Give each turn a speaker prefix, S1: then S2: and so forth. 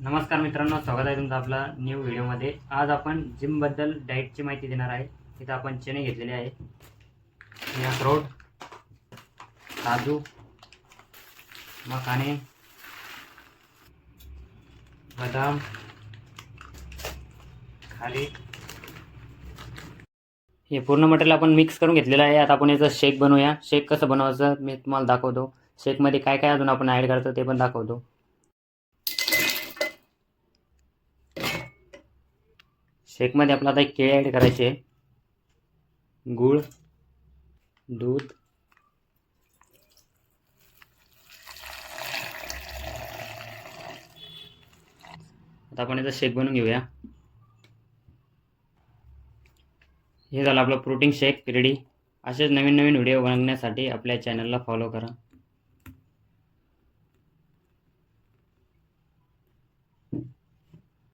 S1: नमस्कार मित्रांनो, स्वागत आहे तुमचं आपला न्यू व्हिडिओमध्ये। आज आपण जिमबद्दल डाएटची माहिती देणार आहे। इथं आपण चणे घेतलेले आहे, अक्रोड, काजू, मखाने, बदाम, खारीक, हे पूर्ण मटेरियल आपण मिक्स करून घेतलेलं आहे। आता आपण याचा शेक बनवूया। शेक कसं बनवायचं मी तुम्हाला दाखवतो। शेकमध्ये काय काय अजून आपण ॲड करतो ते पण दाखवतो। शेकमध्ये आपल्याला आता एक केळी ॲड करायची आहे, गूळ, दूध, आता आपण याचा शेक बनवून घेऊया। हे झालं आपलं प्रोटीन शेक रेडी। असेच नवीन नवीन व्हिडिओ बघण्यासाठी आपल्या चॅनलला फॉलो करा।